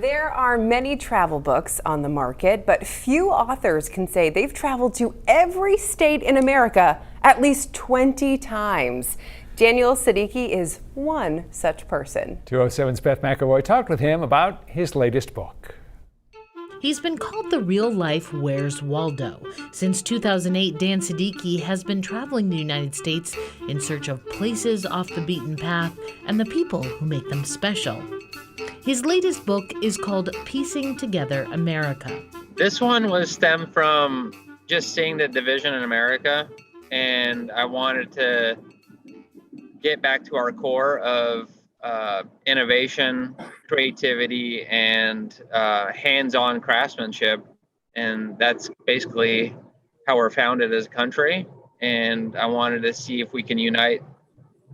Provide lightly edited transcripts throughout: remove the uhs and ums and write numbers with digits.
There are many travel books on the market, but few authors can say they've traveled to every state in America at least 20 times. Daniel Seddiqui is one such person. 207's Beth McEvoy talked with him about his latest book. He's been called the real-life Where's Waldo. Since 2008, Dan Seddiqui has been traveling the United States in search of places off the beaten path and the people who make them special. His latest book is called Piecing Together America. This one was stemmed from just seeing the division in America, and I wanted to get back to our core of innovation, creativity, and hands-on craftsmanship. And that's basically how we're founded as a country. And I wanted to see if we can unite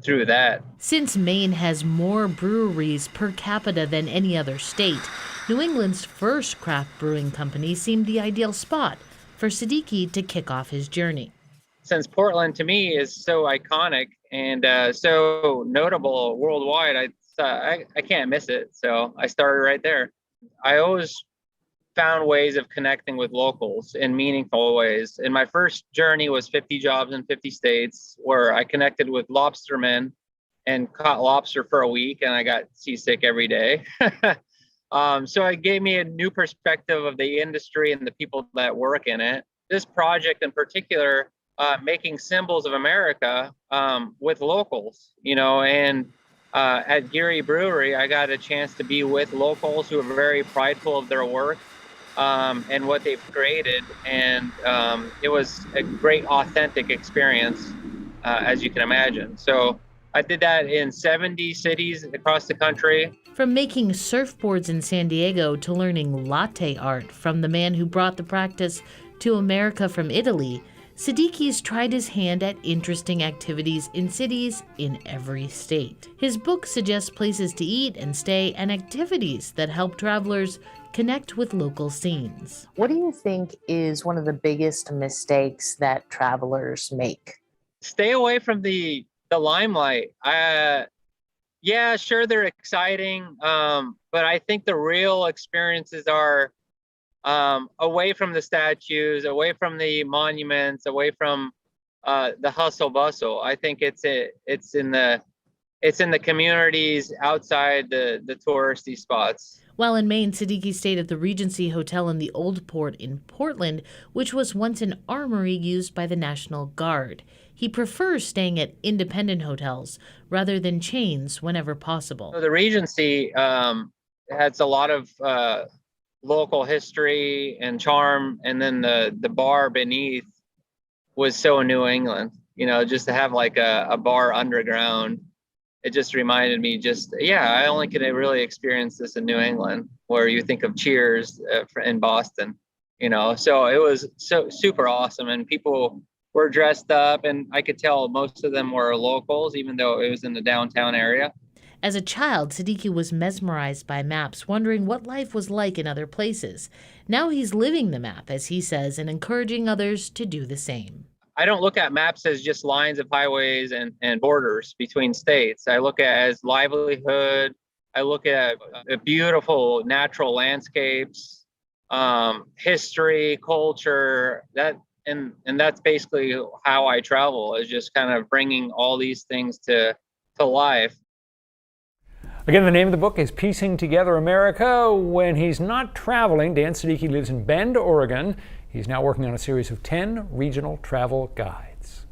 through that. Since Maine has more breweries per capita than any other state, New England's first craft brewing company seemed the ideal spot for Seddiqui to kick off his journey. Since Portland to me is so iconic and so notable worldwide, I can't miss it. So I started right there. I always found ways of connecting with locals in meaningful ways. And my first journey was 50 jobs in 50 states, where I connected with lobstermen and caught lobster for a week, and I got seasick every day. So it gave me a new perspective of the industry and the people that work in it. This project in particular, making symbols of America with locals, and at Geary Brewery, I got a chance to be with locals who are very prideful of their work and what they've created. And it was a great, authentic experience, as you can imagine. So I did that in 70 cities across the country. From making surfboards in San Diego to learning latte art from the man who brought the practice to America from Italy, Seddiqui's tried his hand at interesting activities in cities in every state. His book suggests places to eat and stay and activities that help travelers connect with local scenes. What do you think is one of the biggest mistakes that travelers make? Stay away from the limelight. Yeah, sure, they're exciting, but I think the real experiences are away from the statues, away from the monuments, away from the hustle bustle. I think it's in the communities outside the touristy spots. While in Maine, Seddiqui stayed at the Regency Hotel in the Old Port in Portland, which was once an armory used by the National Guard. He prefers staying at independent hotels rather than chains whenever possible. So the Regency has a lot of local history and charm, and then the bar beneath was so New England, just to have like a bar underground. It just reminded me I only could really experience this in New England, where you think of Cheers in Boston, so it was so super awesome. And people were dressed up, and I could tell most of them were locals, even though it was in the downtown area. As a child, Seddiqui was mesmerized by maps, wondering what life was like in other places. Now he's living the map, as he says, and encouraging others to do the same. I don't look at maps as just lines of highways and borders between states. I look at it as livelihood. I look at beautiful natural landscapes, history, culture. And that's basically how I travel, is just kind of bringing all these things to life. Again, the name of the book is Piecing Together America. When he's not traveling, Dan Seddiqui lives in Bend, Oregon. He's now working on a series of 10 regional travel guides.